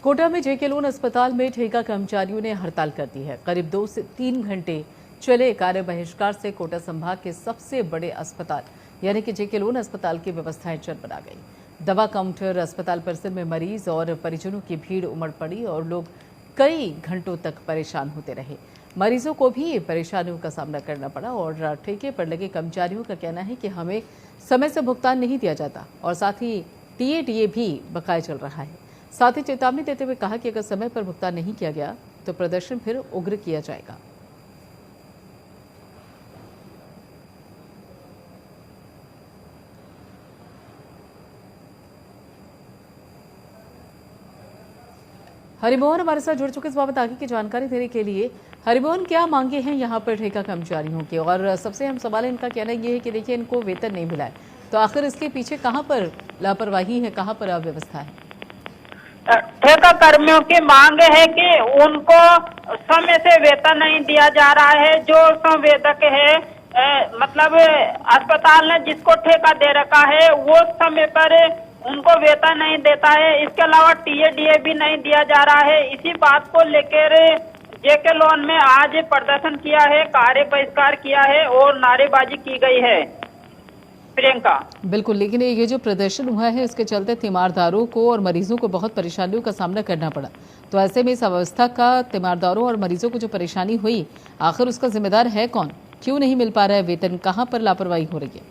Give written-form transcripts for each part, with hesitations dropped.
कोटा में जेके लोन अस्पताल में ठेका कर्मचारियों ने हड़ताल कर दी है। करीब 2 से 3 घंटे चले कार्य बहिष्कार से कोटा संभाग के सबसे बड़े अस्पताल यानी कि जेके लोन अस्पताल की व्यवस्थाएं चरमरा गई। दवा काउंटर, अस्पताल परिसर में मरीज और परिजनों की भीड़ उमड़ पड़ी और लोग कई घंटों तक परेशान होते रहे। मरीजों को भी परेशानियों का सामना करना पड़ा और ठेके पर लगे कर्मचारियों का कहना है कि हमें समय से भुगतान नहीं दिया जाता और साथ ही टीए भी बकाया चल रहा है। साथ ही चेतावनी देते हुए कहा कि अगर समय पर भुगतान नहीं किया गया तो प्रदर्शन फिर उग्र किया जाएगा। हरिमोहन हमारे साथ जुड़ चुके इस बाबत आगे की जानकारी देने के लिए। हरिमोहन, क्या मांगे हैं यहाँ पर ठेका कर्मचारियों की? और सबसे अहम सवाल इनका कहना ये है कि देखिए इनको वेतन नहीं मिला है, तो आखिर इसके पीछे कहाँ पर लापरवाही है, कहाँ पर अव्यवस्था है? ठेका कर्मियों की मांग है कि उनको समय से वेतन नहीं दिया जा रहा है। जो संवेदक है मतलब अस्पताल ने जिसको ठेका दे रखा है वो समय पर उनको वेतन नहीं देता है। इसके अलावा टीए भी नहीं दिया जा रहा है। इसी बात को लेकर जेके लोन में आज प्रदर्शन किया है, कार्य बहिष्कार किया है और नारेबाजी की गई है। प्रियंका, बिल्कुल, लेकिन ये जो प्रदर्शन हुआ है इसके चलते तीमारदारों को और मरीजों को बहुत परेशानियों का सामना करना पड़ा। तो ऐसे में इस अवस्था का तीमारदारों और मरीजों को जो परेशानी हुई, आखिर उसका जिम्मेदार है कौन? क्यों नहीं मिल पा रहा है वेतन? कहाँ पर लापरवाही हो रही है?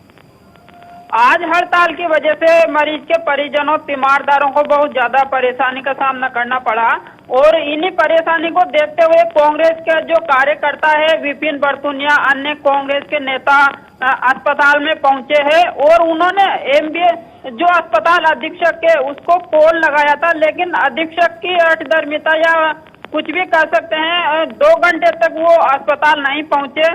आज हड़ताल की वजह से मरीज के परिजनों, तीमारदारों को बहुत ज्यादा परेशानी का सामना करना पड़ा और इन्हीं परेशानी को देखते हुए कांग्रेस के जो कार्यकर्ता है विपिन बरतुनिया, अन्य कांग्रेस के नेता अस्पताल में पहुंचे हैं और उन्होंने एमबीए जो अस्पताल अधीक्षक है उसको पोल लगाया था, लेकिन अधीक्षक की अठधर्मिता या कुछ भी कर सकते हैं, 2 घंटे तक वो अस्पताल नहीं पहुंचे।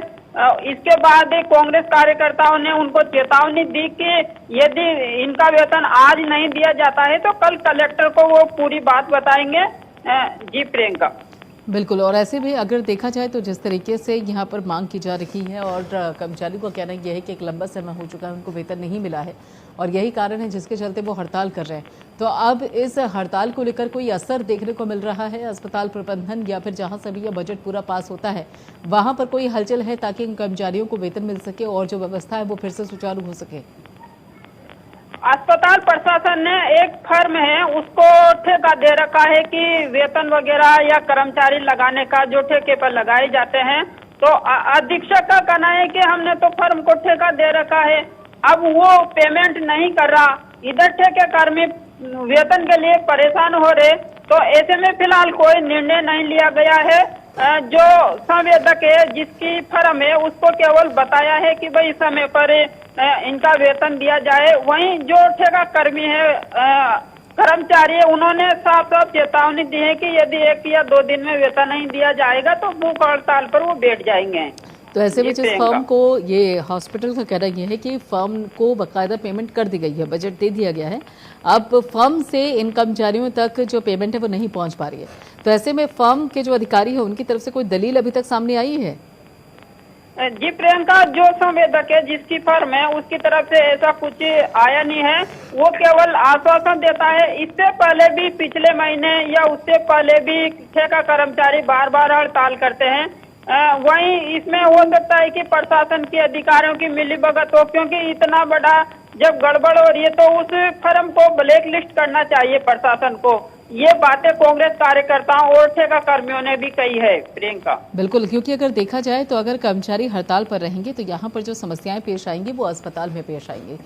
इसके बाद कांग्रेस कार्यकर्ताओं ने उनको चेतावनी दी कि यदि इनका वेतन आज नहीं दिया जाता है तो कल कलेक्टर को वो पूरी बात बताएंगे। जी प्रियंका, बिल्कुल, और ऐसे भी अगर देखा जाए तो जिस तरीके से यहाँ पर मांग की जा रही है और कर्मचारी का कहना यह है कि एक लंबा समय हो चुका है उनको वेतन नहीं मिला है और यही कारण है जिसके चलते वो हड़ताल कर रहे हैं। तो अब इस हड़ताल को लेकर कोई असर देखने को मिल रहा है अस्पताल प्रबंधन या फिर जहाँ से भी यह बजट पूरा पास होता है वहाँ पर कोई हलचल है ताकि इन कर्मचारियों को वेतन मिल सके और जो व्यवस्था है वो फिर से सुचारू हो सके? अस्पताल प्रशासन ने एक फर्म है उसको ठेका दे रखा है कि वेतन वगैरह या कर्मचारी लगाने का जो ठेके पर लगाए जाते हैं, तो अधीक्षक का कहना है कि हमने तो फर्म को ठेका दे रखा है, अब वो पेमेंट नहीं कर रहा, इधर ठेके कर्मी वेतन के लिए परेशान हो रहे। तो ऐसे में फिलहाल कोई निर्णय नहीं लिया गया है। जो संवेदक है जिसकी फर्म है उसको केवल बताया है कि भाई समय पर इनका वेतन दिया जाए। वहीं जो ठेका कर्मी है, कर्मचारी है, उन्होंने साफ साफ चेतावनी दी है कि यदि 1 या 2 दिन में वेतन नहीं दिया जाएगा तो भूख हड़ताल पर वो बैठ जाएंगे। तो ऐसे में जिस फर्म को, ये हॉस्पिटल का कहना यह है कि फर्म को बकायदा पेमेंट कर दी गई है, बजट दे दिया गया है, अब फर्म से इन कर्मचारियों तक जो पेमेंट है वो नहीं पहुंच पा रही है। तो ऐसे में फर्म के जो अधिकारी है उनकी तरफ से कोई दलील अभी तक सामने आई है? जी प्रियंका, जो संवेदक है जिसकी फर्म है उसकी तरफ से ऐसा कुछ आया नहीं है, वो केवल आश्वासन देता है। इससे पहले भी पिछले महीने या उससे पहले भी ठेका कर्मचारी बार बार हड़ताल करते हैं। वहीं इसमें हो सकता है कि प्रशासन के अधिकारियों की मिलीभगत हो, क्योंकि इतना बड़ा जब गड़बड़ हो रही है तो उस फर्म को ब्लैक लिस्ट करना चाहिए प्रशासन को। ये बातें कांग्रेस कार्यकर्ताओं और ठेका कर्मियों ने भी कही है। प्रियंका, बिल्कुल, क्योंकि अगर देखा जाए तो अगर कर्मचारी हड़ताल पर रहेंगे तो यहाँ पर जो समस्याएं पेश आएंगी वो अस्पताल में पेश आएंगी।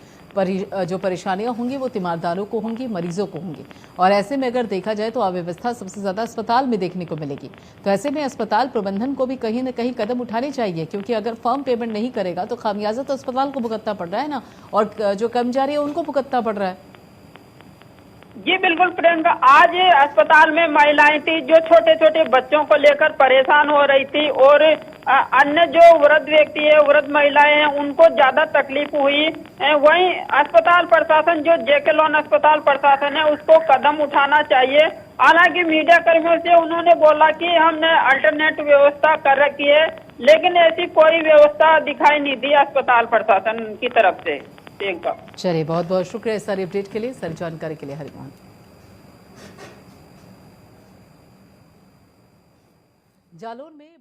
जो परेशानियां होंगी वो तीमारदारों को होंगी, मरीजों को होंगी और ऐसे में अगर देखा जाए तो अव्यवस्था सबसे ज्यादा अस्पताल में देखने को मिलेगी। तो ऐसे में अस्पताल प्रबंधन को भी कहीं न कहीं कदम उठाने चाहिए, क्योंकि अगर फर्म पेमेंट नहीं करेगा तो खामियाजा तो अस्पताल को भुगतना पड़ रहा है ना, और जो कर्मचारी है उनको भुगतना पड़ रहा है। जी बिल्कुल प्रियंका, आज अस्पताल में महिलाएं थी जो छोटे छोटे बच्चों को लेकर परेशान हो रही थी और अन्य जो वृद्ध व्यक्ति है, वृद्ध महिलाएं हैं, उनको ज्यादा तकलीफ हुई। वहीं अस्पताल प्रशासन, जो जेके लोन अस्पताल प्रशासन है, उसको कदम उठाना चाहिए। हालांकि मीडिया कर्मियों से उन्होंने बोला कि हमने अल्टरनेट व्यवस्था कर रखी है, लेकिन ऐसी कोई व्यवस्था दिखाई नहीं दी अस्पताल प्रशासन की तरफ से। चलिए, बहुत बहुत शुक्रिया इस सारी अपडेट के लिए, सारी जानकारी के लिए हरिमोहन। जालौन में